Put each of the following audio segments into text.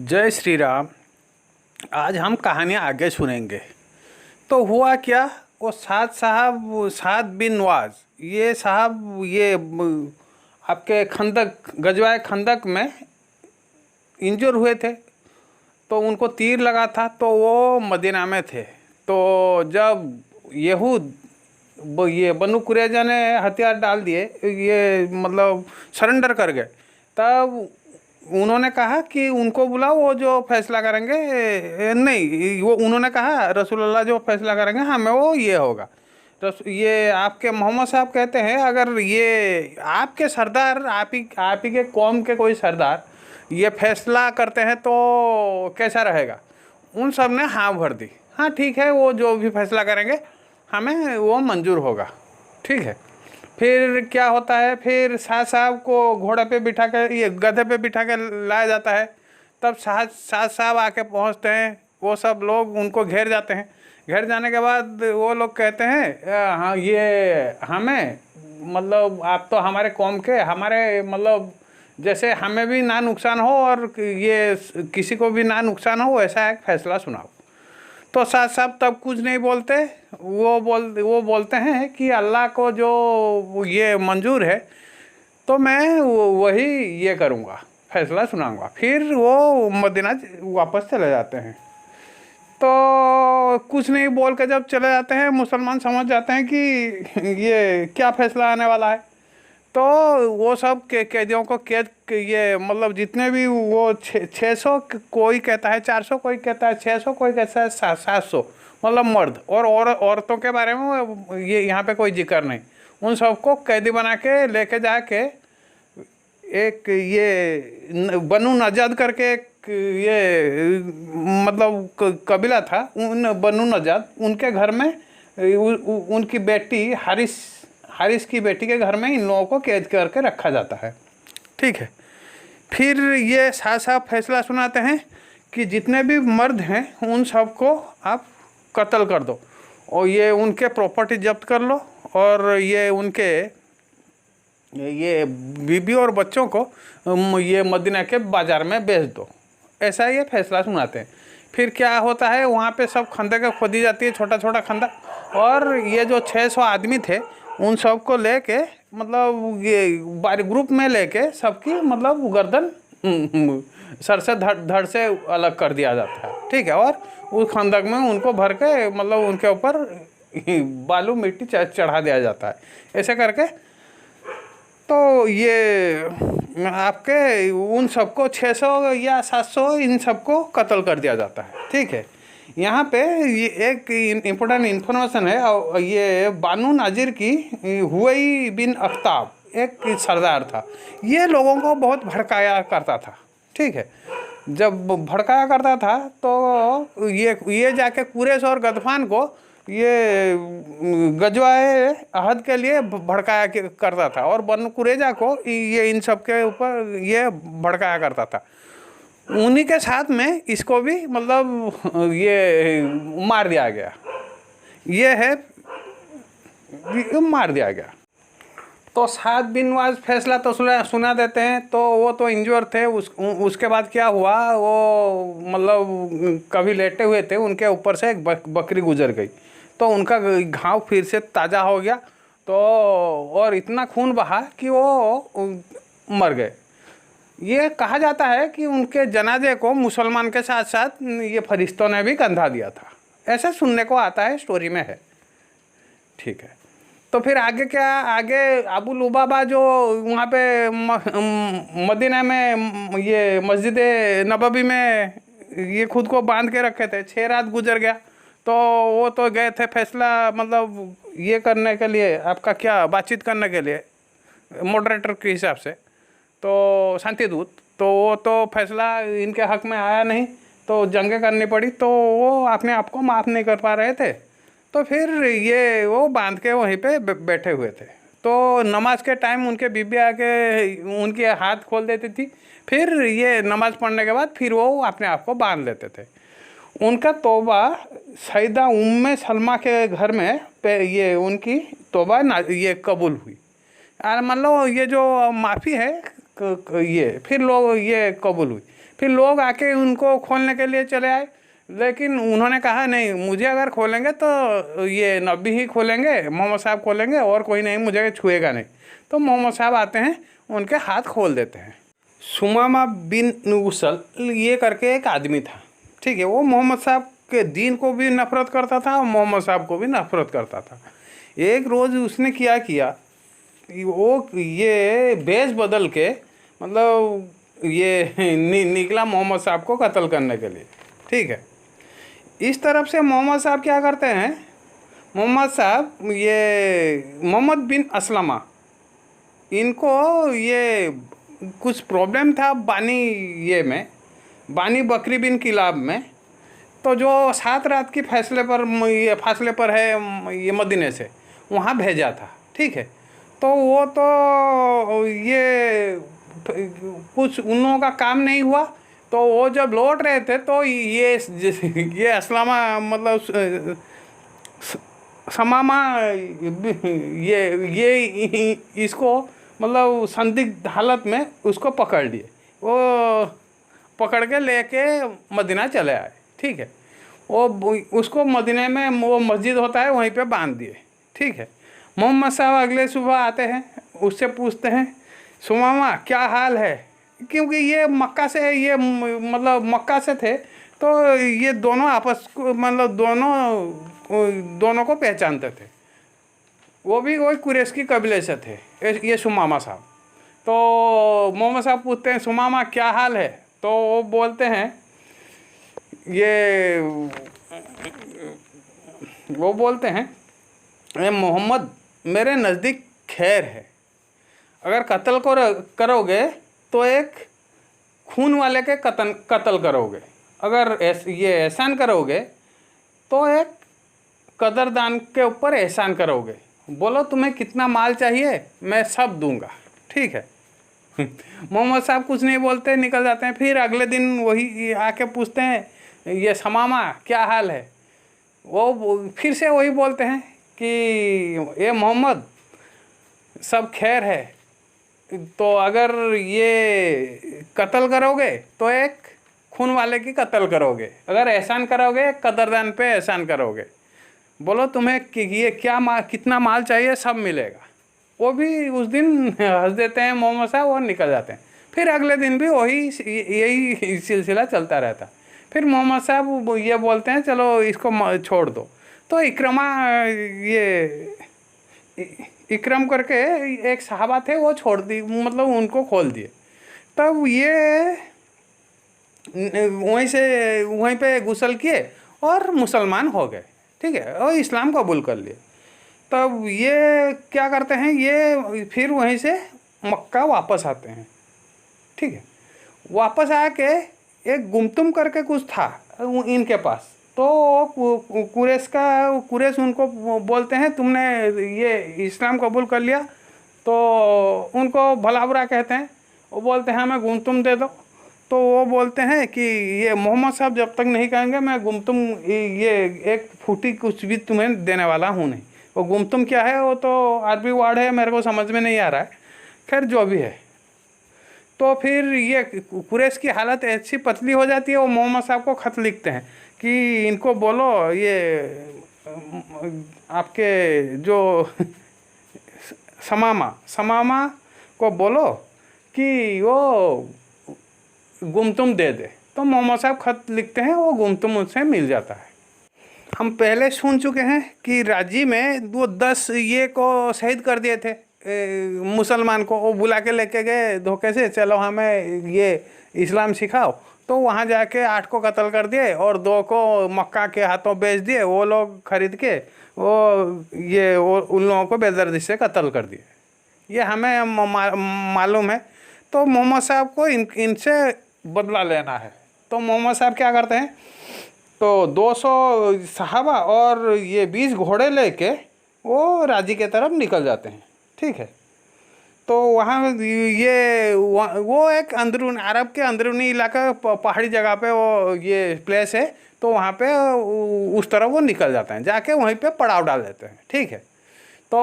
जय श्री राम। आज हम कहानियाँ आगे सुनेंगे। तो हुआ क्या, वो साद बिन नवाज, ये साहब आपके खंदक गजवाए खंदक में इंजर हुए थे। तो उनको तीर लगा था, तो वो मदीना में थे। तो जब यहूद ये बनु कुरैजा ने हथियार डाल दिए, ये मतलब सरेंडर कर गए, तब उन्होंने कहा कि उनको बुलाओ, वो जो फैसला करेंगे। नहीं, वो उन्होंने कहा रसूलुल्लाह जो फैसला करेंगे हमें वो ये होगा। ये आपके मोहम्मद साहब कहते हैं, अगर ये आपके सरदार, आप ही के कौम के कोई सरदार ये फैसला करते हैं तो कैसा रहेगा। उन सब ने हाँ भर दी, हाँ ठीक है, वो जो भी फैसला करेंगे हमें वो मंजूर होगा। ठीक है। फिर क्या होता है, फिर शाह साहब को घोड़े पे बिठा के, ये गधे पे बिठा के लाया जाता है। तब शाह साहब आके पहुंचते हैं, वो सब लोग उनको घेर जाते हैं। घेर जाने के बाद वो लोग कहते हैं हाँ ये हमें, मतलब आप तो हमारे कौम के, हमारे मतलब जैसे हमें भी ना नुकसान हो और ये किसी को भी ना नुकसान हो, ऐसा एक फैसला सुनाओ। तो शाह साहब तब कुछ नहीं बोलते। वो बोलते हैं कि अल्लाह को जो ये मंजूर है तो मैं वही ये करूँगा, फैसला सुनाऊंगा। फिर वो मदीना वापस चले जाते हैं। तो कुछ नहीं बोल के जब चले जाते हैं, मुसलमान समझ जाते हैं कि ये क्या फैसला आने वाला है। तो वो सब कैदियों को कैद, ये मतलब जितने भी वो 600, कोई कहता है 400, कोई कहता है 600, कोई कहता है 700, मतलब मर्द और औरतों के बारे में ये यहाँ पे कोई जिक्र नहीं। उन सबको कैदी बना के लेके जाके एक ये बनु नजाद करके एक ये मतलब कबीला था, उन बनु नजाद, उनके घर में उनकी बेटी हारिस की बेटी के घर में इन लोगों को कैद करके रखा जाता है। ठीक है। फिर ये शाह साहब फैसला सुनाते हैं कि जितने भी मर्द हैं उन सबको आप कत्ल कर दो और ये उनके प्रॉपर्टी जब्त कर लो और ये उनके ये बीबी और बच्चों को ये मदीना के बाज़ार में बेच दो। ऐसा ये फैसला सुनाते हैं। फिर क्या होता है, वहाँ पे सब खंदक खोदी जाती है, छोटा छोटा खंदक, और ये जो 600 आदमी थे उन सब को लेके, मतलब ये बारी ग्रुप में लेके सबकी मतलब गर्दन सर से धड़ से अलग कर दिया जाता है। ठीक है। और उस खंदक में उनको भर के मतलब उनके ऊपर बालू मिट्टी चढ़ा दिया जाता है। ऐसे करके तो ये आपके उन सबको 600 या 700 इन सबको कत्ल कर दिया जाता है। ठीक है। यहाँ पे ये एक इम्पोर्टेंट इन्फॉर्मेशन है, और ये बानू नाजिर की हुवई बिन अख्ताब एक सरदार था। ये लोगों को बहुत भड़काया करता था। ठीक है। जब भड़काया करता था तो ये जाके कुरैश और गतफान को ये गजवाए अहद के लिए भड़काया करता था, और बनु कुरैजा को ये इन सब के ऊपर ये भड़काया करता था। उन्हीं के साथ में इसको भी मतलब ये मार दिया गया। ये है, मार दिया गया। तो साद बिन नवाज फैसला तो सुना देते हैं। तो वो तो इंजर थे। उसके बाद क्या हुआ, वो मतलब कभी लेटे हुए थे, उनके ऊपर से एक बकरी गुजर गई, तो उनका घाव फिर से ताज़ा हो गया। तो और इतना खून बहा कि वो मर गए। ये कहा जाता है कि उनके जनाजे को मुसलमान के साथ साथ ये फरिश्तों ने भी कंधा दिया था। ऐसा सुनने को आता है, स्टोरी में है। ठीक है। तो फिर आगे क्या, आगे अबू लुबाबा जो वहाँ पे मदीना में ये मस्जिद नबवी में ये खुद को बांध के रखे थे, 6 रात गुजर गया। तो वो तो गए थे फैसला मतलब ये करने के लिए, आपका क्या बातचीत करने के लिए मॉडरेटर के हिसाब से, तो शांति दूत। तो वो तो फैसला इनके हक में आया नहीं, तो जंगें करनी पड़ी। तो वो अपने आप को माफ़ नहीं कर पा रहे थे, तो फिर ये वो बांध के वहीं पे बैठे हुए थे। तो नमाज के टाइम उनके बीबी आके उनके हाथ खोल देती थी। फिर ये नमाज पढ़ने के बाद फिर वो अपने आप को बांध लेते थे। उनका तौबा सईदा उम्मे सलमा के घर में ये उनकी तौबा ये कबूल हुई। मान लो ये जो माफ़ी है ये फिर लोग ये कबूल हुई। फिर लोग आके उनको खोलने के लिए चले आए, लेकिन उन्होंने कहा नहीं, मुझे अगर खोलेंगे तो ये नबी ही खोलेंगे, मोहम्मद साहब खोलेंगे, और कोई नहीं मुझे छुएगा नहीं। तो मोहम्मद साहब आते हैं, उनके हाथ खोल देते हैं। सुमामा बिन उसल ये करके एक आदमी था, ठीक है। वो मोहम्मद साहब के दीन को भी नफ़रत करता था और मोहम्मद साहब को भी नफ़रत करता था। एक रोज़ उसने क्या किया, वो ये भेष बदल के मतलब ये निकला मोहम्मद साहब को कत्ल करने के लिए, ठीक है। इस तरफ से मोहम्मद साहब क्या करते हैं, मोहम्मद साहब ये मोहम्मद बिन असलमा, इनको ये कुछ प्रॉब्लम था बानी ये में, बानी बकरी बिन किलाब में। तो जो 7 रात की फासले पर है ये मदीने से, वहाँ भेजा था, ठीक है। तो वो तो ये कुछ उन लोगों का काम नहीं हुआ। तो वो जब लौट रहे थे तो ये असलामा मतलब समामा ये इसको मतलब संदिग्ध हालत में उसको पकड़ लिए, वो पकड़ के लेके मदीना चले आए, ठीक है। वो उसको मदीने में वो मस्जिद होता है वहीं पे बांध दिए, ठीक है। मोहम्मद साहब अगले सुबह आते हैं, उससे पूछते हैं सुमामा क्या हाल है, क्योंकि ये मक्का से ये मतलब मक्का से थे, तो ये दोनों आपस को मतलब दोनों को पहचानते थे। वो भी कोई कुरैश की कबीले से थे ये सुमामा साहब। तो मोहम्मद साहब पूछते हैं सुमामा क्या हाल है, तो वो बोलते हैं ये मोहम्मद मेरे नज़दीक खैर है, अगर कत्ल करोगे तो एक खून वाले के कत्ल करोगे, अगर ये एहसान करोगे तो एक कदरदान के ऊपर एहसान करोगे। बोलो तुम्हें कितना माल चाहिए, मैं सब दूंगा, ठीक है। मोहम्मद साहब कुछ नहीं बोलते, निकल जाते हैं। फिर अगले दिन वही आके पूछते हैं ये समामा क्या हाल है, वो फिर से वही बोलते हैं कि ये मोहम्मद सब खैर है, तो अगर ये कत्ल करोगे तो एक खून वाले की कत्ल करोगे, अगर एहसान करोगे कदरदान पे एहसान करोगे। बोलो तुम्हें कि ये कितना माल चाहिए, सब मिलेगा। वो भी उस दिन हंस देते हैं मोहम्मद साहब और निकल जाते हैं। फिर अगले दिन भी यही सिलसिला चलता रहता। फिर मोहम्मद साहब ये बोलते हैं चलो इसको छोड़ दो। तो इकरम करके एक सहाबा थे, वो छोड़ दी, मतलब उनको खोल दिए। तब ये वहीं पे गुस्ल किए और मुसलमान हो गए, ठीक है, और इस्लाम कबूल कर लिए। तब ये क्या करते हैं, ये फिर वहीं से मक्का वापस आते हैं, ठीक है। वापस आके एक गुमतुम करके कुछ था इनके पास, तो कुरैश उनको बोलते हैं तुमने ये इस्लाम कबूल कर लिया, तो उनको भला बुरा कहते हैं। वो बोलते हैं हमें गुमतुम दे दो। तो वो बोलते हैं कि ये मोहम्मद साहब जब तक नहीं कहेंगे मैं गुमतुम ये एक फूटी कुछ भी तुम्हें देने वाला हूँ नहीं। वो गुमतुम क्या है, वो तो अरबी वर्ड है, मेरे को समझ में नहीं आ रहा है, खैर जो भी है। तो फिर ये कुरैश की हालत ऐसी पतली हो जाती है, वो मोहम्मद साहब को ख़त लिखते हैं कि इनको बोलो ये आपके जो समामा को बोलो कि वो गुमतुम दे दे। तो मोहम्मद साहब ख़त लिखते हैं, वो गुमतुम उससे मिल जाता है। हम पहले सुन चुके हैं कि राजी में वो 10 ये को शहीद कर दिए थे, मुसलमान को वो बुला के लेके गए धोखे से, चलो हमें ये इस्लाम सिखाओ। तो वहाँ जाके 8 को कत्ल कर दिए और 2 को मक्का के हाथों बेच दिए। वो लोग खरीद के वो उन लोगों को बेदर्दी से कत्ल कर दिए, ये हमें मालूम है। तो मोहम्मद साहब को इनसे बदला लेना है। तो मोहम्मद साहब क्या करते हैं, तो 200 सहाबा और ये 20 घोड़े लेके वो राजी के तरफ निकल जाते हैं, ठीक है। तो वहाँ वो एक अंदरून अरब के अंदरूनी इलाका पहाड़ी जगह पे वो ये प्लेस है। तो वहाँ पे उस तरफ वो निकल जाते हैं, जाके वहीं पे पड़ाव डाल देते हैं, ठीक है। तो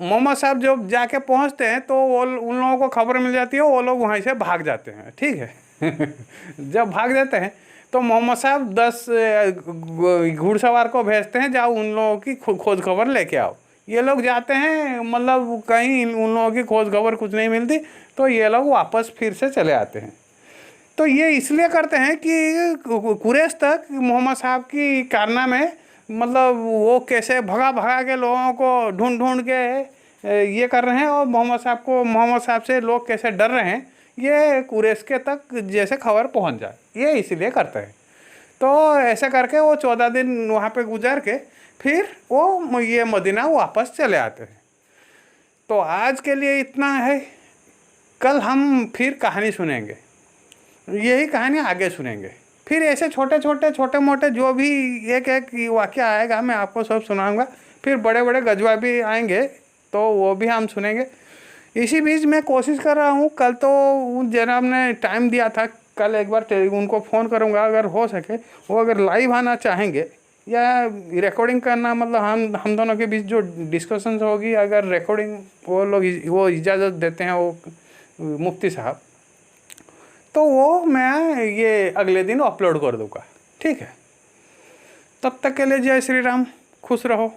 मोहम्मद साहब जब जाके पहुँचते हैं तो वो उन लोगों को खबर मिल जाती है, वो लोग वहीं से भाग जाते हैं, ठीक है। जब भाग जाते हैं तो मोहम्मद साहब 10 घुड़सवार को भेजते हैं, जाओ उन लोगों की खोज खबर लेके आओ। ये लोग जाते हैं, मतलब कहीं उन लोगों की खोज खबर कुछ नहीं मिलती, तो ये लोग वापस फिर से चले आते हैं। तो ये इसलिए करते हैं कि कुरैश तक मोहम्मद साहब की कारनामे, मतलब वो कैसे भगा भगा के लोगों को ढूंढ ढूंढ के ये कर रहे हैं, और मोहम्मद साहब से लोग कैसे डर रहे हैं, ये कुरैश के तक जैसे खबर पहुंच जाए, ये इसलिए करते हैं। तो ऐसे करके वो 14 दिन वहाँ पे गुजार के फिर वो ये मदीना वापस चले आते हैं। तो आज के लिए इतना है, कल हम फिर कहानी सुनेंगे, यही कहानी आगे सुनेंगे। फिर ऐसे छोटे मोटे जो भी एक एक वाक़या आएगा मैं आपको सब सुनाऊंगा। फिर बड़े बड़े गजवा भी आएंगे तो वो भी हम सुनेंगे। इसी बीच मैं कोशिश कर रहा हूँ, कल तो उन जनाब ने टाइम दिया था, कल एक बार उनको फ़ोन करूँगा, अगर हो सके वो अगर लाइव आना चाहेंगे या रिकॉर्डिंग करना, मतलब हम दोनों के बीच जो डिस्कशंस होगी, अगर रिकॉर्डिंग वो लोग वो इजाज़त देते हैं, वो मुफ्ती साहब, तो वो मैं ये अगले दिन अपलोड कर दूँगा। ठीक है, तब तक के लिए जय श्री राम, खुश रहो।